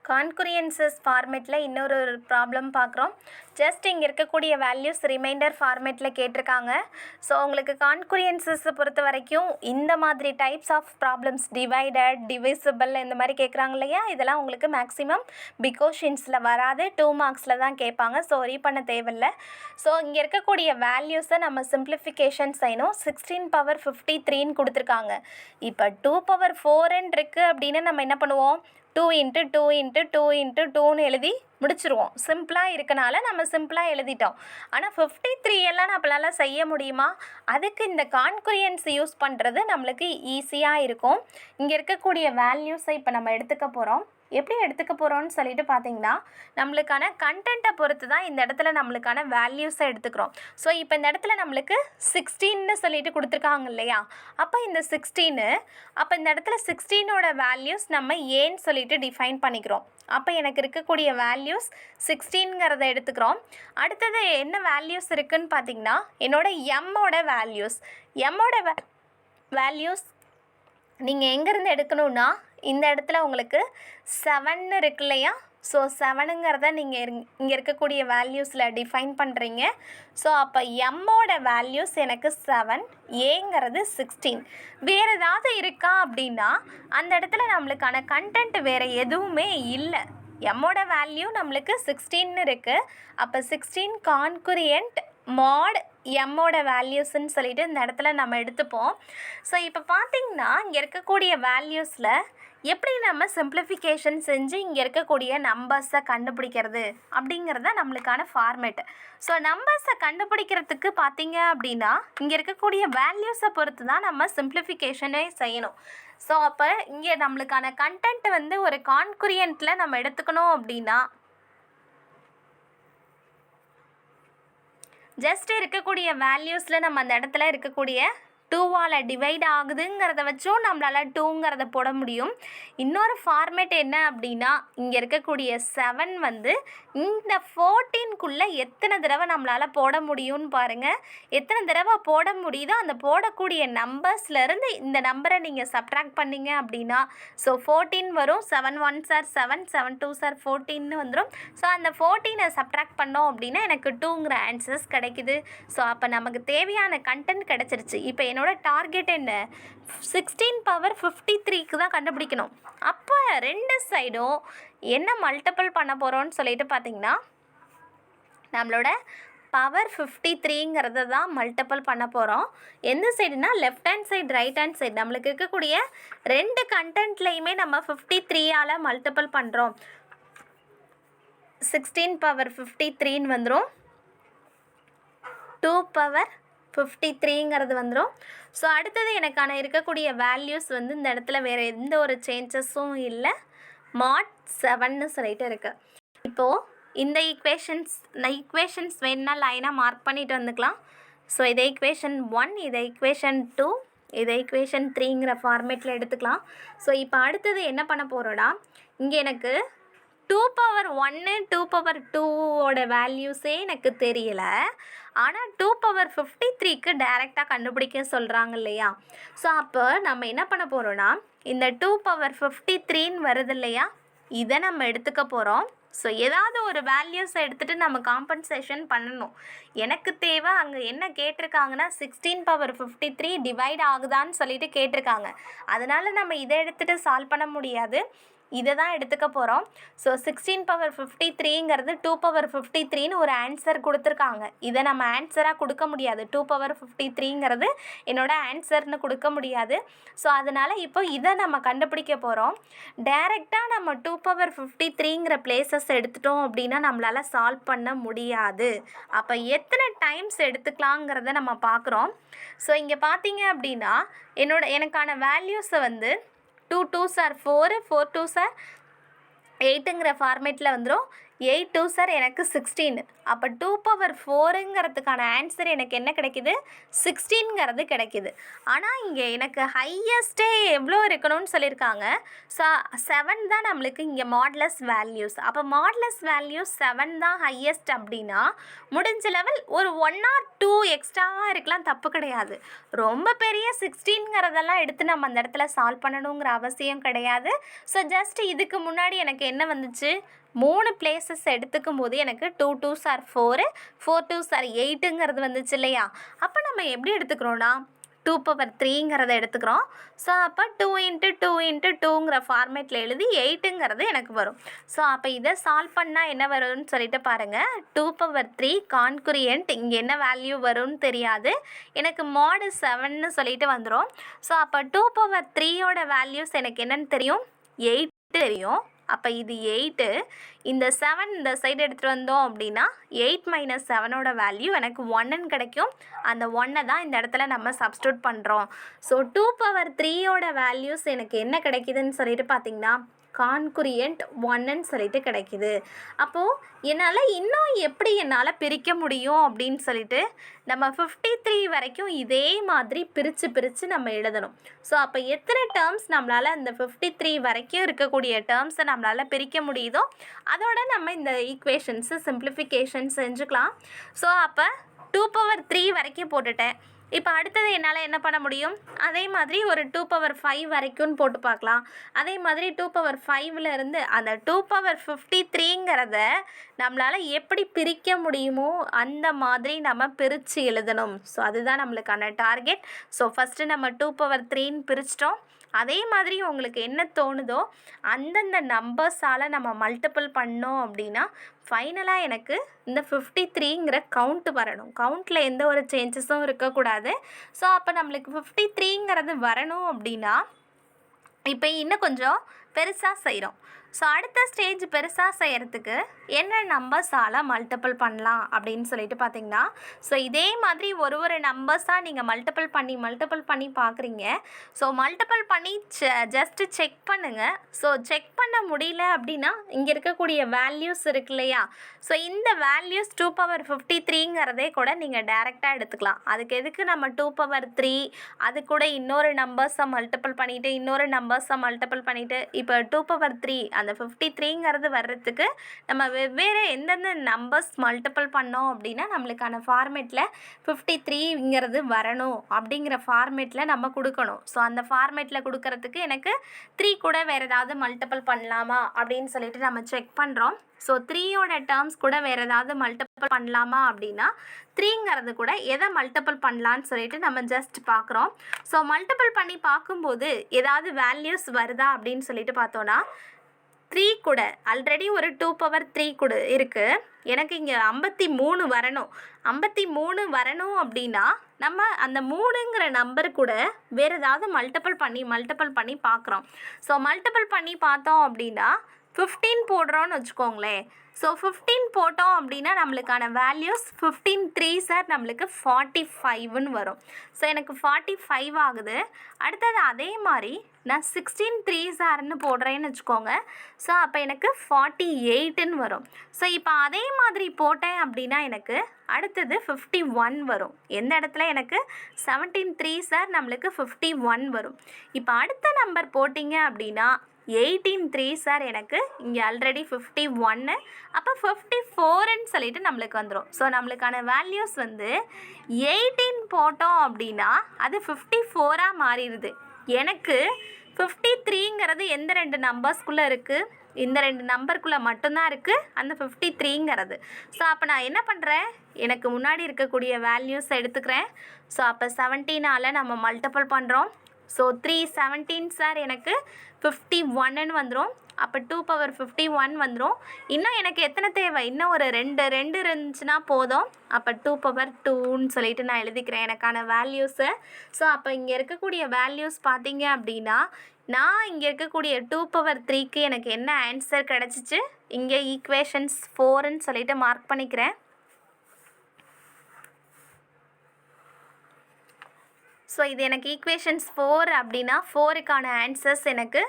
கான்குரியன்சஸ் ஃபார்மேட்டில் இன்னொரு ப்ராப்ளம் பார்க்குறோம். ஜஸ்ட் இங்கே இருக்கக்கூடிய வேல்யூஸ் ரிமைண்டர் ஃபார்மேட்டில் கேட்டிருக்காங்க. ஸோ உங்களுக்கு கான்குரியன்சஸை பொறுத்த வரைக்கும் இந்த மாதிரி types of problems divided, divisible இந்த மாதிரி கேட்குறாங்க இல்லையா, இதெல்லாம் உங்களுக்கு மேக்ஸிமம் பிகோஷின்ஸில் வராது, 2 மார்க்ஸில் தான் கேட்பாங்க. ஸோ ஒரி பண்ண தேவையில்லை. ஸோ இங்கே இருக்கக்கூடிய வேல்யூஸை நம்ம சிம்பிளிஃபிகேஷன் செய்யணும். 16^53 கொடுத்துருக்காங்க. இப்போ 2^4 இருக்குது அப்படின்னு நம்ம என்ன பண்ணுவோம், 2 × 2 × 2 × 2ன்னு எழுதி முடிச்சிருவோம். சிம்பிளாக இருக்கனால நம்ம சிம்பிளாக எழுதிட்டோம். ஆனால் 53 எல்லாம் நம்மளால் செய்ய முடியுமா? அதுக்கு இந்த கான்குரியன்ஸ் யூஸ் பண்ணுறது நம்மளுக்கு ஈஸியாக இருக்கும். இங்கே இருக்கக்கூடிய வேல்யூஸை இப்போ நம்ம எடுத்துக்க போகிறோம். எப்படி எடுத்துக்க போகிறோம்னு சொல்லிட்டு பார்த்தீங்கன்னா, நம்மளுக்கான கண்டென்ட்டை பொறுத்து தான் இந்த இடத்துல நம்மளுக்கான வேல்யூஸை எடுத்துக்கிறோம். ஸோ இப்போ இந்த இடத்துல நம்மளுக்கு 16ன்னு சொல்லிட்டு கொடுத்துருக்காங்க இல்லையா, அப்போ இந்த 16 அப்போ இந்த இடத்துல 16ஓட வேல்யூஸ் நம்ம ஏன்னு சொல்லிட்டு டிஃபைன் பண்ணிக்கிறோம். அப்போ எனக்கு இருக்கக்கூடிய வேல்யூஸ் 16ங்கிறத எடுத்துக்கிறோம். அடுத்தது என்ன வேல்யூஸ் இருக்குதுன்னு பார்த்தீங்கன்னா, என்னோட எம்மோட வேல்யூஸ். எம்மோட வேல்யூஸ் நீங்கள் எங்கேருந்து எடுக்கணுன்னா, இந்த இடத்துல உங்களுக்கு 7 இருக்கு இல்லையா, ஸோ 7ங்கிறத நீங்கள் இங்கே இருக்கக்கூடிய வேல்யூஸில் டிஃபைன் பண்ணுறீங்க. ஸோ அப்போ எம்மோட வேல்யூஸ் எனக்கு 7, ஏங்கிறது 16. வேறு ஏதாவது இருக்கா அப்படின்னா அந்த இடத்துல நம்மளுக்கான கண்டென்ட் வேறு எதுவுமே இல்லை. எம்மோட வேல்யூ நம்மளுக்கு 16ன்னு இருக்குது. அப்போ 16 கான்குரியன்ட் மாட் எம்மோட வேல்யூஸ்ன்னு சொல்லிட்டு இந்த இடத்துல நம்ம எடுத்துப்போம். ஸோ இப்போ பார்த்திங்கன்னா இங்கே இருக்கக்கூடிய வேல்யூஸில் எப்படி நம்ம சிம்பிளிஃபிகேஷன் செஞ்சு இங்கே இருக்கக்கூடிய நம்பர்ஸை கண்டுபிடிக்கிறது அப்படிங்கிறத நம்மளுக்கான ஃபார்மேட்டு. ஸோ நம்பர்ஸை கண்டுபிடிக்கிறதுக்கு பார்த்திங்க அப்படின்னா இங்கே இருக்கக்கூடிய வேல்யூஸை பொறுத்து தான் நம்ம சிம்பிளிஃபிகேஷனே செய்யணும். ஸோ அப்போ இங்கே நம்மளுக்கான கண்டென்ட் வந்து ஒரு கான்குரியன்ட்டில் நம்ம எடுத்துக்கணும் அப்படின்னா ஜஸ்ட் இருக்கக்கூடிய வேல்யூஸில் நம்ம அந்த இடத்துல இருக்கக்கூடிய 2ஆல் டிவைட் ஆகுதுங்கிறத வச்சும் நம்மளால் 2ங்கிறத போட முடியும். இன்னொரு ஃபார்மேட் என்ன அப்படின்னா, இங்கே இருக்கக்கூடிய 7 வந்து இந்த 14க்குள்ளே எத்தனை தடவை நம்மளால் போட முடியும்னு பாருங்கள். எத்தனை தடவை போட முடியுதோ அந்த போடக்கூடிய நம்பர்ஸ்லேருந்து இந்த நம்பரை நீங்கள் சப்ட்ராக்ட் பண்ணிங்க அப்படின்னா ஸோ 14 வரும். 7 1s are 7, 7 2s are 14ன்னு வந்துடும். ஸோ அந்த 14 சப்ட்ராக்ட் பண்ணோம் அப்படின்னா எனக்கு 2ங்கிற ஆன்சர்ஸ் கிடைக்குது. ஸோ அப்போ நமக்கு தேவையான கண்டென்ட் கிடச்சிருச்சு. இப்போ என்னோட டார்கெட் என்ன, 16^53க்கு தான் கண்டுபிடிக்கணும். அப்போ ரெண்டு சைடும் என்ன மல்டிபிள் பண்ண போகிறோன்னு சொல்லிட்டு பார்த்தீங்கன்னா, நம்மளோட பவர் 53ங்கிறத தான் மல்டிபிள் பண்ண போகிறோம். எந்த சைடுனா left hand side, right hand side. நம்மளுக்கு இருக்கக்கூடிய ரெண்டு கண்டென்ட்லேயுமே நம்ம 53ஆல் மல்டிபிள் பண்ணுறோம். 16^53ன்னு வந்துடும், 2^53ங்கிறது வந்துடும். ஸோ அடுத்தது எனக்கான இருக்கக்கூடிய வேல்யூஸ் வந்து இந்த இடத்துல வேறு எந்த ஒரு சேஞ்சஸும் இல்லை, மாட் 7ன்னு சொல்லிட்டு இருக்குது. இப்போது இந்த ஈக்குவேஷன்ஸ் வேணுன்னா லைனாக மார்க் பண்ணிட்டு வந்துக்கலாம். ஸோ இதை ஈக்குவேஷன் 1, இதை ஈக்குவேஷன் 2, இதை ஈக்குவேஷன் 3ங்கிற ஃபார்மேட்டில் எடுத்துக்கலாம். ஸோ இப்போ அடுத்தது என்ன பண்ண போகிறோன்னா, இங்கே எனக்கு 2^1 2^2ஓட வேல்யூஸே எனக்கு தெரியலை. ஆனால் 2^53க்கு டைரெக்டாக கண்டுபிடிக்க சொல்கிறாங்க இல்லையா. ஸோ அப்போ நம்ம என்ன பண்ண போகிறோன்னா, இந்த 2^53ன்னு வருது இல்லையா, இதை நம்ம எடுத்துக்க போகிறோம். ஸோ ஏதாவது ஒரு வேல்யூஸை எடுத்துகிட்டு நம்ம காம்பன்சேஷன் பண்ணணும். எனக்கு தேவை அங்கே என்ன கேட்டிருக்காங்கன்னா 16^53 டிவைட் ஆகுதான்னு சொல்லிட்டு கேட்டிருக்காங்க. அதனால் நம்ம இதை எடுத்துகிட்டு சால்வ் பண்ண முடியாது, இதை தான் எடுத்துக்க போகிறோம். ஸோ 16^53ங்கிறது 2^53ன்னு ஒரு ஆன்சர் கொடுத்துருக்காங்க. இதை நம்ம ஆன்சராக கொடுக்க முடியாது. 2^53ங்கிறது என்னோடய ஆன்சர்னு கொடுக்க முடியாது. ஸோ அதனால் இப்போ இதை நம்ம கண்டுபிடிக்க போகிறோம். டைரெக்டாக நம்ம 2^53ங்கிற பிளேசஸ் எடுத்துட்டோம் அப்படின்னா நம்மளால் சால்வ் பண்ண முடியாது. அப்போ எத்தனை டைம்ஸ் எடுத்துக்கலாங்கிறத நம்ம பார்க்குறோம். ஸோ இங்கே பார்த்தீங்க அப்படின்னா எனக்கான வேல்யூஸை வந்து 2 2s are 4, 4 2s are 8ங்கிற ஃபார்மேட்டில் வந்துடும். 8 2 சார் எனக்கு 16. அப்போ 2^4ங்கிறதுக்கான ஆன்சர் எனக்கு என்ன கிடைக்குது? 16ங்கிறது கிடைக்குது. ஆனால் இங்கே எனக்கு ஹையஸ்ட்டே எவ்வளோ இருக்கணும்னு சொல்லியிருக்காங்க. ஸோ 7 தான் நம்மளுக்கு இங்கே மாடுலஸ் வேல்யூஸ். அப்போ மாடுலஸ் வேல்யூஸ் 7 தான் ஹையஸ்ட் அப்படின்னா முடிஞ்ச லெவல் ஒரு 1 or 2 எக்ஸ்ட்ராவாக இருக்கலாம், தப்பு கிடையாது. ரொம்ப பெரிய 16ங்கிறதெல்லாம் எடுத்து நம்ம அந்த இடத்துல சால்வ் பண்ணணுங்கிற அவசியம் கிடையாது. ஸோ ஜஸ்ட் இதுக்கு முன்னாடி எனக்கு என்ன வந்துச்சு? 3 பிளேசஸ் எடுத்துக்கும் போது எனக்கு 2 2s are 4, 4 2s are 8ங்கிறது வந்துச்சு இல்லையா? அப்போ நம்ம எப்படி எடுத்துக்கிறோன்னா 2^3ங்கிறத எடுத்துக்கிறோம். ஸோ அப்போ 2 × 2 × 2ங்கிற ஃபார்மேட்டில் எழுதி 8ங்கிறது எனக்கு வரும். ஸோ அப்போ இதை சால்வ் பண்ணால் என்ன வரும்னு சொல்லிட்டு பாருங்கள். 2^3 கான்குரியன்ட் இங்கே என்ன வேல்யூ வரும்னு தெரியாது, எனக்கு மாடு 7ன்னு சொல்லிட்டு வந்துடும். ஸோ அப்போ 2^3யோட வேல்யூஸ் எனக்கு என்னென்னு தெரியும்? 8 தெரியும். அப்போ இது 8, இந்த 7 இந்த சைடு எடுத்துகிட்டு வந்தோம் அப்படின்னா 8 - 7ஓட வேல்யூ எனக்கு 1ன்னு கிடைக்கும். அந்த 1ஐ தான் இந்த இடத்துல நம்ம சப்ஸ்டியூட் பண்ணுறோம். ஸோ 2^3யோட வேல்யூஸ் எனக்கு என்ன கிடைக்குதுன்னு சொல்லிட்டு பார்த்தீங்கன்னா கான்குரியன்ட் 1ன்னு சொல்லிட்டு கிடைக்குது. அப்போது என்னால் இன்னும் எப்படி என்னால் பிரிக்க முடியும் அப்படின்னு சொல்லிட்டு நம்ம 53 வரைக்கும் இதே மாதிரி பிரித்து நம்ம எழுதணும். ஸோ அப்போ எத்தனை டேர்ம்ஸ் நம்மளால் இந்த 53 வரைக்கும் இருக்கக்கூடிய டேர்ம்ஸை நம்மளால் பிரிக்க முடியுதோ அதோட நம்ம இந்த ஈக்குவேஷன்ஸு சிம்பிளிஃபிகேஷன் செஞ்சுக்கலாம். ஸோ அப்போ 2^3 வரைக்கும் போட்டுட்டேன். இப்போ அடுத்தது என்னால் என்ன பண்ண முடியும்? அதே மாதிரி ஒரு 2^5 வரைக்கும்னு போட்டு பார்க்கலாம். அதே மாதிரி 2^5லேருந்து அந்த 2^53ங்கிறத நம்மளால் எப்படி பிரிக்க முடியுமோ அந்த மாதிரி நம்ம பிரித்து எழுதணும். ஸோ அதுதான் நம்மளுக்கான டார்கெட். ஸோ ஃபஸ்ட்டு நம்ம 2^3ன்னு பிரிச்சிட்டோம். அதே மாதிரி உங்களுக்கு என்ன தோணுதோ அந்தந்த நம்பர்ஸால் நம்ம மல்டிபிள் பண்ணோம் அப்படின்னா ஃபைனலாக எனக்கு இந்த 53ங்கிற கவுண்ட் வரணும். கவுண்ட்டில் எந்த ஒரு சேஞ்சஸும் இருக்கக்கூடாது. ஸோ அப்போ நம்மளுக்கு 53ங்கிறது வரணும் அப்படின்னா இப்போ இன்னும் கொஞ்சம் பெருசாக செய்கிறோம். ஸோ அடுத்த ஸ்டேஜ் பெருசாக செய்கிறதுக்கு என்ன நம்பர்ஸால் மல்டிபிள் பண்ணலாம் அப்படின்னு சொல்லிட்டு பார்த்தீங்கன்னா, ஸோ இதே மாதிரி ஒரு நம்பர்ஸாக நீங்கள் மல்டிபிள் பண்ணி பார்க்குறீங்க. ஸோ மல்டிபிள் பண்ணி ஜஸ்ட்டு செக் பண்ணுங்கள். ஸோ செக் பண்ண முடியல அப்படின்னா இங்கே இருக்கக்கூடிய வேல்யூஸ் இருக்கு இல்லையா? ஸோ இந்த வேல்யூஸ் 2^53ங்கிறதே கூட நீங்கள் டைரெக்டாக எடுத்துக்கலாம். அதுக்கு எதுக்கு நம்ம 2^3 அது கூட இன்னொரு நம்பர்ஸை மல்டிபிள் பண்ணிவிட்டு இன்னொரு நம்பர்ஸை மல்டிபிள் பண்ணிவிட்டு இப்போ 2^3 அந்த 53ங்கிறது வர்றதுக்கு நம்ம வெவ்வேறு எந்தெந்த நம்பர்ஸ் மல்டிபிள் பண்ணோம் அப்படின்னா நம்மளுக்கான ஃபார்மேட்டில் 53ங்கிறது வரணும் அப்படிங்கிற ஃபார்மேட்டில் நம்ம கொடுக்கணும். ஸோ அந்த ஃபார்மேட்டில் கொடுக்கறதுக்கு எனக்கு 3 கூட வேறு ஏதாவது மல்டிபிள் பண்ணலாமா அப்படின்னு சொல்லிட்டு நம்ம செக் பண்ணுறோம். ஸோ 3யோட டேர்ம்ஸ் கூட வேறு ஏதாவது மல்டிபிள் பண்ணலாமா அப்படின்னா 3ங்கிறது கூட எதை மல்டிபிள் பண்ணலான்னு சொல்லிட்டு நம்ம ஜஸ்ட் பார்க்குறோம். ஸோ மல்டிபிள் பண்ணி பார்க்கும்போது ஏதாவது வேல்யூஸ் வருதா அப்படின்னு சொல்லிட்டு பார்த்தோன்னா 3 கூட ஆல்ரெடி ஒரு 2^3 கூட இருக்குது. எனக்கு இங்கே 53 வரணும். 53 வரணும் அப்படின்னா நம்ம அந்த 3ங்கிற நம்பர் கூட வேறு ஏதாவது மல்டிபிள் பண்ணி பார்க்குறோம். ஸோ மல்டிபிள் பண்ணி பார்த்தோம் அப்படின்னா 15 போடுறோன்னு வச்சுக்கோங்களேன். ஸோ 15 போட்டோம் அப்படின்னா நம்மளுக்கான வேல்யூஸ் 15 3s நம்மளுக்கு 45ன்னு வரும். ஸோ எனக்கு 45 ஆகுது. அடுத்தது அதே மாதிரி நான் 16 3s போடுறேன்னு வச்சுக்கோங்க. ஸோ அப்போ எனக்கு 48ன்னு வரும். ஸோ இப்போ அதே மாதிரி போட்டேன் அப்படின்னா எனக்கு அடுத்தது 51 வரும். எந்த இடத்துல எனக்கு 17 3s நம்மளுக்கு 51 வரும். இப்போ அடுத்த நம்பர் போட்டிங்க அப்படின்னா 18 3s எனக்கு இங்கே ஆல்ரெடி 51, அப்போ 54ன்னு சொல்லிட்டு நம்மளுக்கு வந்துடும். ஸோ நம்மளுக்கான வேல்யூஸ் வந்து 18 போட்டோம் அப்படின்னா அது 54ஆக மாறிடுது. எனக்கு 53ங்கிறது எந்த 2 நம்பர்ஸ்குள்ளே இருக்குது? இந்த 2 நம்பருக்குள்ளே மட்டும்தான் இருக்குது அந்த 53ங்கிறது. ஸோ அப்போ நான் என்ன பண்ணுறேன்? எனக்கு முன்னாடி இருக்கக்கூடிய வேல்யூஸ் எடுத்துக்கிறேன். ஸோ அப்போ 17ஆல் நம்ம மல்டிபிள் பண்ணுறோம். ஸோ 3 17 எனக்கு 51ன்னு வந்துடும். அப்போ 2^51 வந்துடும். இன்னும் எனக்கு எத்தனை தேவை? இன்னும் ஒரு 2 இருந்துச்சுன்னா போதும். அப்போ 2^2ன்னு சொல்லிட்டு நான் எழுதிக்கிறேன் எனக்கான வேல்யூஸை. ஸோ அப்போ இங்கே இருக்கக்கூடிய வேல்யூஸ் பார்த்தீங்க அப்படின்னா நான் இங்கே இருக்கக்கூடிய 2^3க்கு எனக்கு என்ன ஆன்சர் கிடச்சிச்சு? இங்கே ஈக்குவேஷன்ஸ் 4ன்னு சொல்லிட்டு மார்க் பண்ணிக்கிறேன். ஸோ இது எனக்கு ஈக்குவேஷன்ஸ் 4 அப்படின்னா 4க்கான ஆன்சர்ஸ் எனக்கு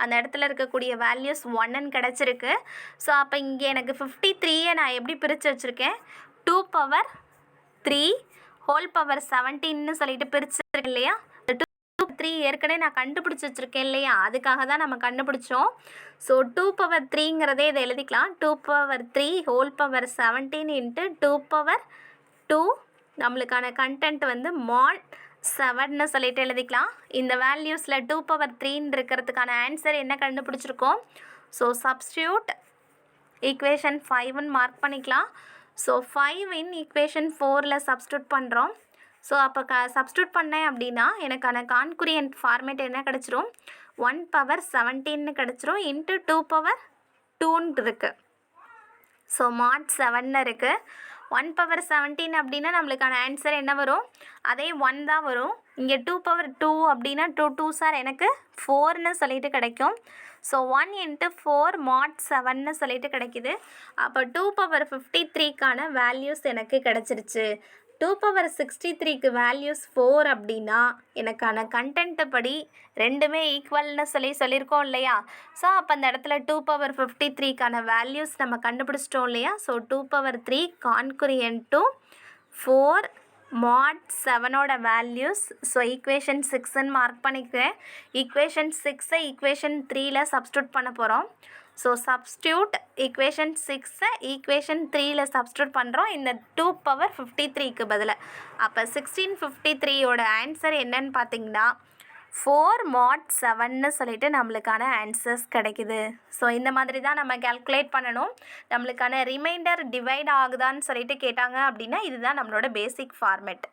அந்த இடத்துல இருக்கக்கூடிய வேல்யூஸ் 1ன்னு கிடச்சிருக்கு. ஸோ அப்போ இங்கே எனக்கு 53யை நான் எப்படி பிரித்து வச்சுருக்கேன், 2 பவர் 3 ஹோல் பவர் 17ன்னு சொல்லிட்டு பிரிச்சுருக்கேன் இல்லையா. 3 ஏற்கனவே நான் கண்டுபிடிச்சி வச்சுருக்கேன் இல்லையா, அதுக்காக தான் நம்ம கண்டுபிடிச்சோம். ஸோ 2 பவர் 3ங்கிறதே இதை எழுதிக்கலாம். 2 power 3 whole power 17 into 2 power 2 நம்மளுக்கான கண்டென்ட் வந்து mod 7ன்னு சொல்லிட்டு எழுதிக்கலாம். இந்த வேல்யூஸில் 2 பவர் 3ன்னு இருக்கிறதுக்கான ஆன்சர் என்ன கண்டுபிடிச்சிருக்கோம். ஸோ சப்ஸ்டியூட் ஈக்குவேஷன் 5ன்னு மார்க் பண்ணிக்கலாம். ஸோ 5 இன் ஈக்குவேஷன் 4ல் சப்ஸ்டியூட் பண்ணுறோம். ஸோ அப்போ சப்ஸ்டியூட் பண்ணேன் அப்படின்னா எனக்கான கான்குரியன்ட் ஃபார்மேட் என்ன கிடச்சிரும், 1 பவர் 17ன்னு கிடச்சிரும் இன்ட்டு 2 பவர் 2ன்னு இருக்குது. ஸோ mod 7ன்னு இருக்குது. 1 பவர் 17 அப்படின்னா நம்மளுக்கான ஆன்சர் என்ன வரும், அதே 1 தான் வரும். இங்கே 2 பவர் 2 அப்படின்னா 2 2 சார் எனக்கு 4ன்னு சொல்லிட்டு கிடைக்கும். ஸோ 1 இன்ட்டு 4 mod 7ன்னு சொல்லிட்டு கிடைக்கிது. அப்போ 2 பவர் 53க்கான வேல்யூஸ் எனக்கு கிடச்சிருச்சு. 2 பவர் 63க்கு வேல்யூஸ் 4 அப்படின்னா எனக்கான கண்டென்ட்டு படி ரெண்டுமே ஈக்குவல்னு சொல்லியிருக்கோம் இல்லையா. ஸோ அப்போ அந்த இடத்துல 2 பவர் 53க்கான வேல்யூஸ் நம்ம கண்டுபிடிச்சிட்டோம் இல்லையா. So 2 power 3 congruent to 4 mod 7ஓட வேல்யூஸ். ஸோ ஈக்குவேஷன் 6ன்னு மார்க் பண்ணிக்கிறேன். ஈக்குவேஷன் 6ஐ ஈக்குவேஷன் 3ல் சப்ஸ்டியூட் பண்ண போகிறோம். ஸோ சப்ஸ்டியூட் ஈக்குவேஷன் 6ஐ ஈக்குவேஷன் 3ல் சப்ஸ்டியூட் பண்ணுறோம் இந்த 2 பவர் 53க்கு பதில். அப்போ 1653யோட ஆன்சர் என்னன்னு பார்த்தீங்கன்னா 4 mod 7ன்னு சொல்லிட்டு நம்மளுக்கான ஆன்சர்ஸ் கிடைக்குது. ஸோ இந்த மாதிரி தான் நம்ம கேல்குலேட் பண்ணணும். நம்மளுக்கான ரிமைண்டர் டிவைட் ஆகுதான்னு சொல்லிட்டு கேட்டாங்க அப்படின்னா இதுதான் நம்மளோட பேசிக் ஃபார்மேட்.